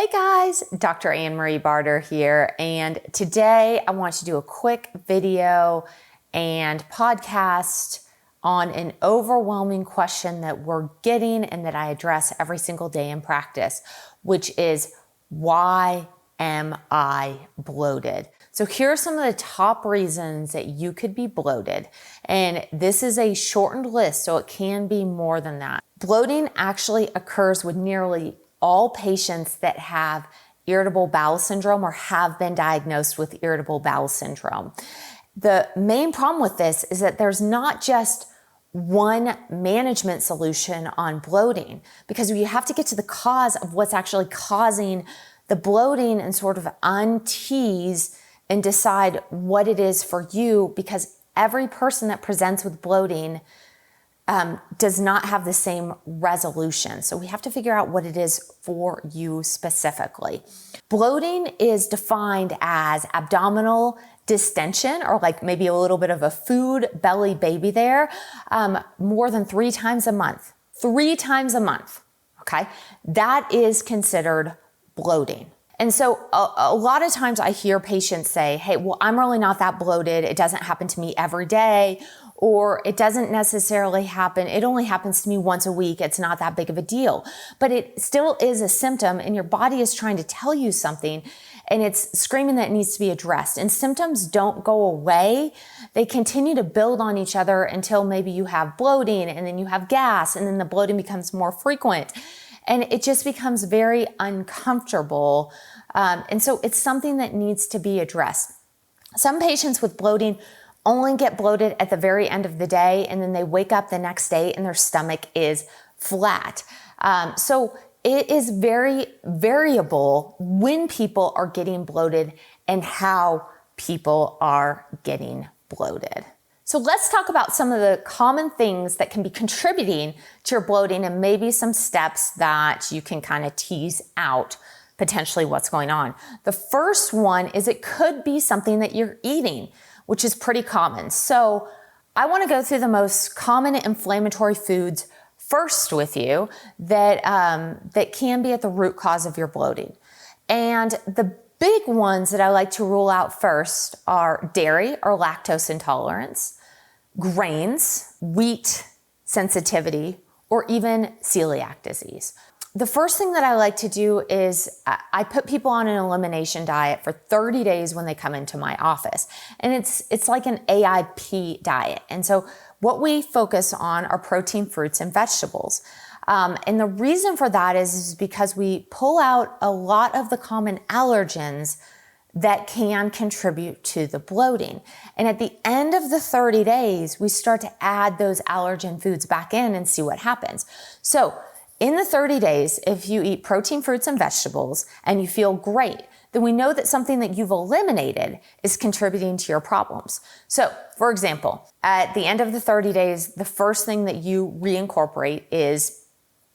Hey guys, Dr. Anne-Marie Barter here, and today I want to do a quick video and podcast on an overwhelming question that we're getting and that I address every single day in practice, which is, why am I bloated? So here are some of the top reasons that you could be bloated, and this is a shortened list, so it can be more than that. Bloating actually occurs with nearly all patients that have irritable bowel syndrome or have been diagnosed with irritable bowel syndrome. The main problem with this is that there's not just one management solution on bloating, because you have to get to the cause of what's actually causing the bloating and sort of untease and decide what it is for you, because every person that presents with bloating does not have the same resolution. So we have to figure out what it is for you specifically. Bloating is defined as abdominal distension, or like maybe a little bit of a food belly baby there, more than 3 times a month. 3 times a month, okay? That is considered bloating. And so a lot of times I hear patients say, hey, well, I'm really not that bloated. It doesn't happen to me every day, or it doesn't necessarily happen. It only happens to me once a week. It's not that big of a deal, but it still is a symptom, and your body is trying to tell you something, and it's screaming that it needs to be addressed. And symptoms don't go away. They continue to build on each other until maybe you have bloating, and then you have gas, and then the bloating becomes more frequent. And it just becomes very uncomfortable. And so it's something that needs to be addressed. Some patients with bloating only get bloated at the very end of the day, and then they wake up the next day and their stomach is flat. So it is very variable when people are getting bloated and how people are getting bloated. So let's talk about some of the common things that can be contributing to your bloating, and maybe some steps that you can kind of tease out potentially what's going on. The first one is it could be something that you're eating, which is pretty common. So I want to go through the most common inflammatory foods first with you that can be at the root cause of your bloating. And the big ones that I like to rule out first are dairy or lactose intolerance, grains, wheat sensitivity, or even celiac disease. The first thing that I like to do is I put people on an elimination diet for 30 days when they come into my office. And it's like an AIP diet. And so what we focus on are protein, fruits, and vegetables. And the reason for that is because we pull out a lot of the common allergens that can contribute to the bloating. And at the end of the 30 days, we start to add those allergen foods back in and see what happens. So in the 30 days, if you eat protein, fruits, and vegetables and you feel great, then we know that something that you've eliminated is contributing to your problems. So, for example, at the end of the 30 days, the first thing that you reincorporate is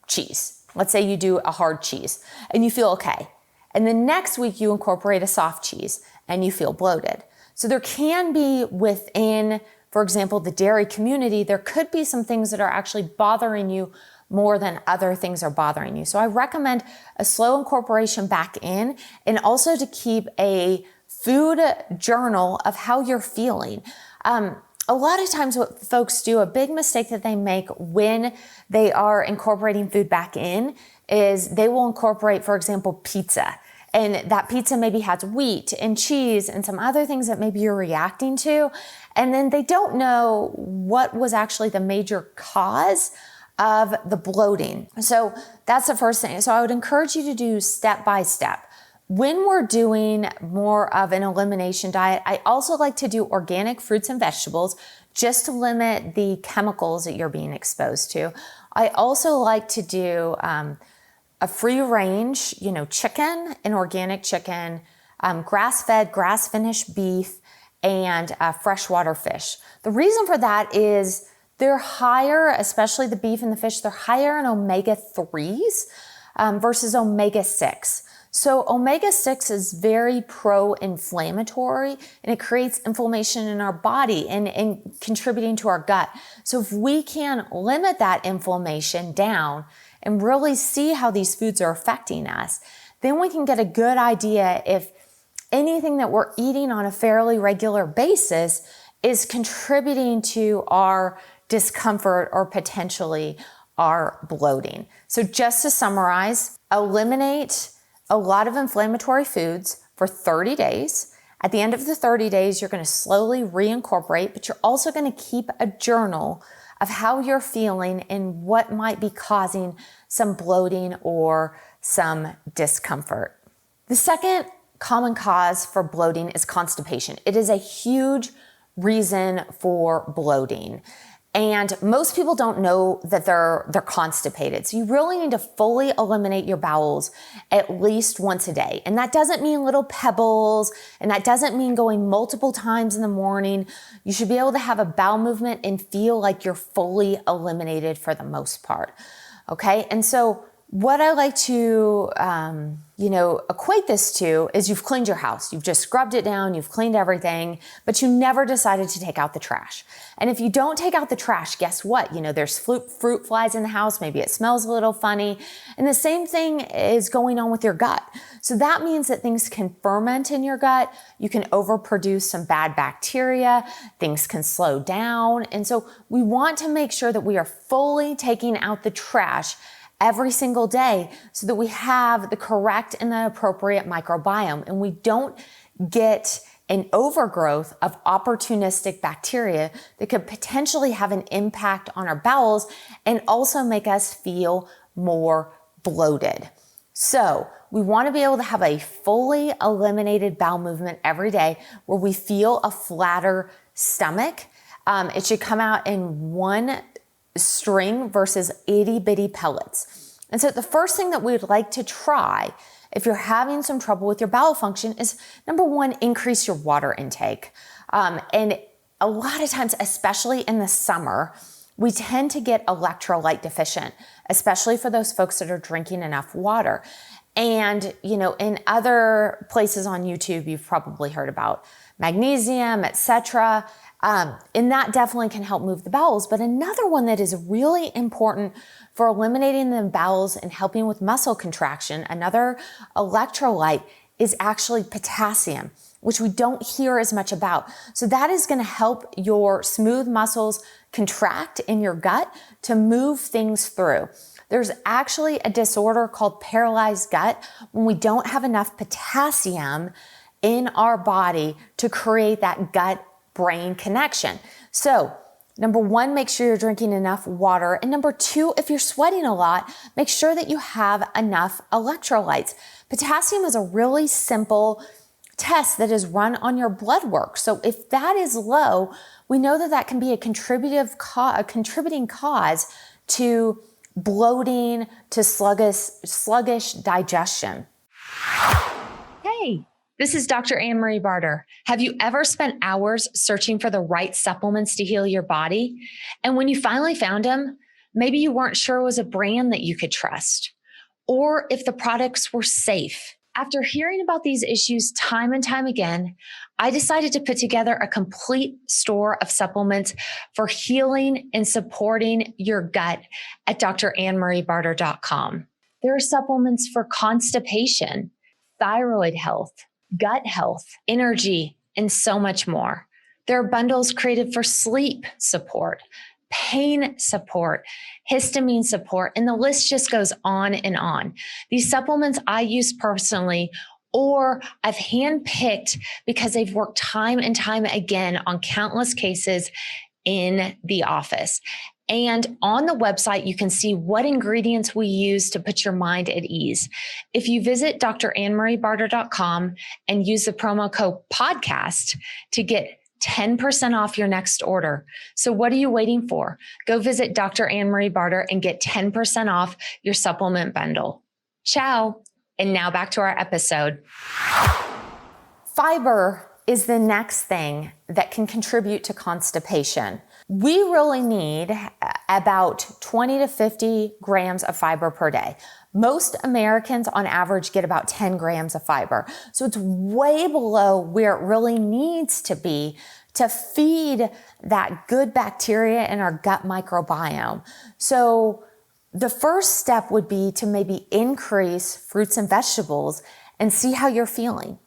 cheese. Let's say you do a hard cheese and you feel okay. And the next week you incorporate a soft cheese and you feel bloated. So there can be within, for example, the dairy community, there could be some things that are actually bothering you more than other things are bothering you. So I recommend a slow incorporation back in, and also to keep a food journal of how you're feeling. A lot of times what folks do, a big mistake that they make when they are incorporating food back in, is they will incorporate, for example, pizza. And that pizza maybe has wheat and cheese and some other things that maybe you're reacting to. And then they don't know what was actually the major cause of the bloating. So that's the first thing. So I would encourage you to do step by step. When we're doing more of an elimination diet, I also like to do organic fruits and vegetables just to limit the chemicals that you're being exposed to. I also like to do a free range, chicken, an organic chicken, grass-fed, grass-finished beef, and freshwater fish. The reason for that is they're higher, especially the beef and the fish, they're higher in omega-3s versus omega-6. So omega-6 is very pro-inflammatory, and it creates inflammation in our body and contributing to our gut. So if we can limit that inflammation down and really see how these foods are affecting us, then we can get a good idea if anything that we're eating on a fairly regular basis is contributing to our discomfort or potentially our bloating. So just to summarize, eliminate a lot of inflammatory foods for 30 days. At the end of the 30 days, you're going to slowly reincorporate, but you're also going to keep a journal of how you're feeling and what might be causing some bloating or some discomfort. The second common cause for bloating is constipation. It is a huge reason for bloating. And most people don't know that they're constipated. So you really need to fully eliminate your bowels at least once a day. And that doesn't mean little pebbles, and that doesn't mean going multiple times in the morning. You should be able to have a bowel movement and feel like you're fully eliminated for the most part. Okay. And so what I like to, equate this to is you've cleaned your house. You've just scrubbed it down. You've cleaned everything, but you never decided to take out the trash. And if you don't take out the trash, guess what? There's fruit flies in the house. Maybe it smells a little funny. And the same thing is going on with your gut. So that means that things can ferment in your gut. You can overproduce some bad bacteria. Things can slow down. And so we want to make sure that we are fully taking out the trash every single day so that we have the correct and the appropriate microbiome and we don't get an overgrowth of opportunistic bacteria that could potentially have an impact on our bowels and also make us feel more bloated. So we want to be able to have a fully eliminated bowel movement every day where we feel a flatter stomach. It should come out in one string versus itty bitty pellets. And so the first thing that we would like to try if you're having some trouble with your bowel function is, number one, increase your water intake. And a lot of times, especially in the summer, we tend to get electrolyte deficient, especially for those folks that are drinking enough water. And, in other places on YouTube, you've probably heard about magnesium, etc. And that definitely can help move the bowels. But another one that is really important for eliminating the bowels and helping with muscle contraction, another electrolyte, is actually potassium, which we don't hear as much about. So that is going to help your smooth muscles contract in your gut to move things through. There's actually a disorder called paralyzed gut when we don't have enough potassium in our body to create that gut-brain connection. So, number one, make sure you're drinking enough water. And number two, if you're sweating a lot, make sure that you have enough electrolytes. Potassium is a really simple test that is run on your blood work. So if that is low, we know that that can be a contributing cause to bloating, to sluggish digestion. Hey, this is Dr. Anne-Marie Barter. Have you ever spent hours searching for the right supplements to heal your body? And when you finally found them, maybe you weren't sure it was a brand that you could trust, or if the products were safe. After hearing about these issues time and time again, I decided to put together a complete store of supplements for healing and supporting your gut at drannemariebarter.com. There are supplements for constipation, thyroid health, gut health, energy, and so much more. There are bundles created for sleep support, pain support, histamine support, and the list just goes on and on. These supplements I use personally, or I've handpicked because they've worked time and time again on countless cases in the office. And on the website, you can see what ingredients we use to put your mind at ease. If you visit drannemariebarter.com and use the promo code podcast to get 10% off your next order. So what are you waiting for? Go visit Dr. Anne-Marie Barter and get 10% off your supplement bundle. Ciao. And now back to our episode. Fiber is the next thing that can contribute to constipation. We really need about 20 to 50 grams of fiber per day. Most Americans on average get about 10 grams of fiber. So it's way below where it really needs to be to feed that good bacteria in our gut microbiome. So the first step would be to maybe increase fruits and vegetables and see how you're feeling.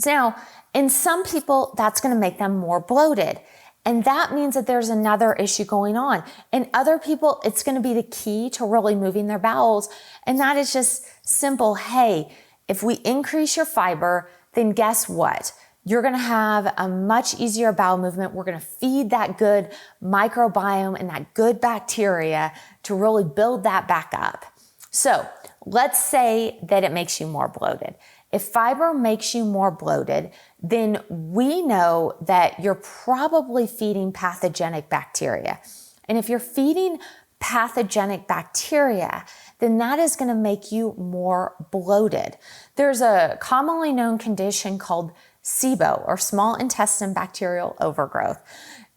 Now, in some people, that's going to make them more bloated. And that means that there's another issue going on. In other people, it's going to be the key to really moving their bowels. And that is just simple. Hey, if we increase your fiber, then guess what? You're going to have a much easier bowel movement. We're going to feed that good microbiome and that good bacteria to really build that back up. So let's say that it makes you more bloated. If fiber makes you more bloated, then we know that you're probably feeding pathogenic bacteria. And if you're feeding pathogenic bacteria, then that is going to make you more bloated. There's a commonly known condition called SIBO, or small intestine bacterial overgrowth.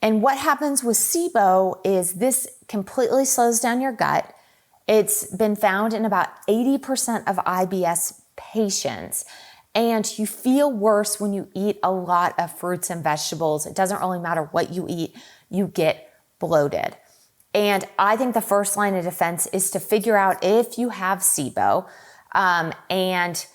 And what happens with SIBO is this completely slows down your gut. It's been found in about 80% of IBS patients. And you feel worse when you eat a lot of fruits and vegetables. It doesn't really matter what you eat, you get bloated. And I think the first line of defense is to figure out if you have SIBO and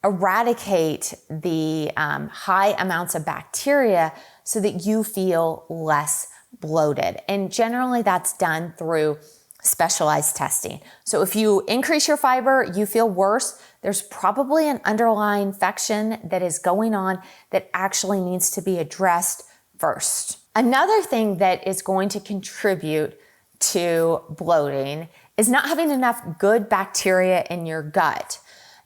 eradicate the high amounts of bacteria so that you feel less bloated. And generally that's done through specialized testing. So if you increase your fiber, you feel worse, there's probably an underlying infection that is going on that actually needs to be addressed first. Another thing that is going to contribute to bloating is not having enough good bacteria in your gut.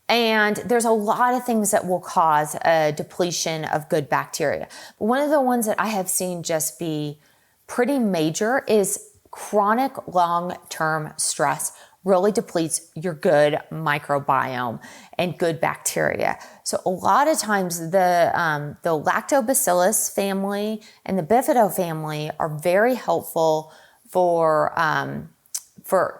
And there's a lot of things that will cause a depletion of good bacteria. But one of the ones that I have seen just be pretty major is chronic long-term stress really depletes your good microbiome and good bacteria. So a lot of times the lactobacillus family and the bifido family are very helpful for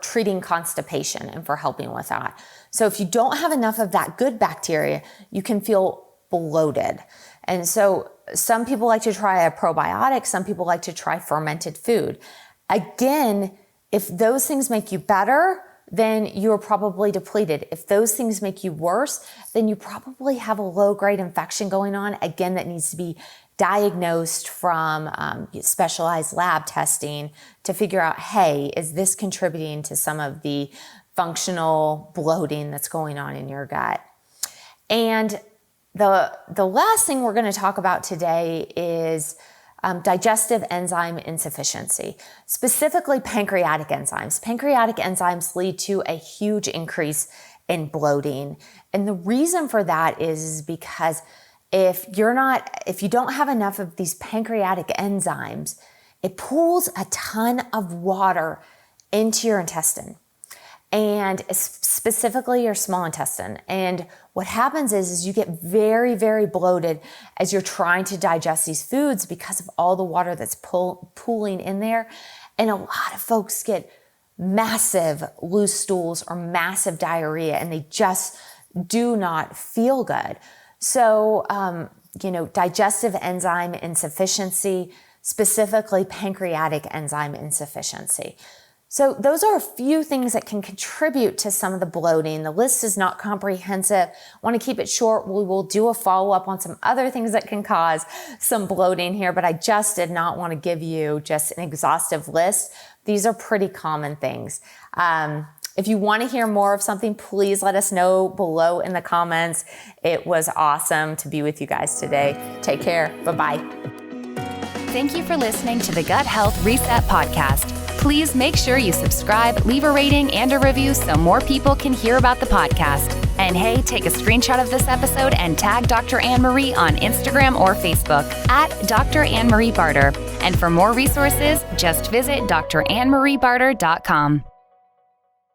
treating constipation and for helping with that. So if you don't have enough of that good bacteria, you can feel bloated. And so some people like to try a probiotic, some people like to try fermented food. Again, if those things make you better, then you're probably depleted. If those things make you worse, then you probably have a low-grade infection going on, again, that needs to be diagnosed from specialized lab testing to figure out, hey, is this contributing to some of the functional bloating that's going on in your gut? And the last thing we're going to talk about today is digestive enzyme insufficiency, specifically pancreatic enzymes. Pancreatic enzymes lead to a huge increase in bloating. And the reason for that is because if you don't have enough of these pancreatic enzymes, it pulls a ton of water into your intestine, and specifically your small intestine. And what happens is you get very, very bloated as you're trying to digest these foods because of all the water that's pooling in there. And a lot of folks get massive loose stools or massive diarrhea, and they just do not feel good. So, digestive enzyme insufficiency, specifically pancreatic enzyme insufficiency. So those are a few things that can contribute to some of the bloating. The list is not comprehensive. I want to keep it short. We will do a follow-up on some other things that can cause some bloating here, but I just did not want to give you just an exhaustive list. These are pretty common things. If you want to hear more of something, please let us know below in the comments. It was awesome to be with you guys today. Take care. Bye-bye. Thank you for listening to the Gut Health Reset Podcast. Please make sure you subscribe, leave a rating and a review so more people can hear about the podcast. And hey, take a screenshot of this episode and tag Dr. Anne-Marie on Instagram or Facebook at Dr. Anne-Marie Barter. And for more resources, just visit drannemariebarter.com.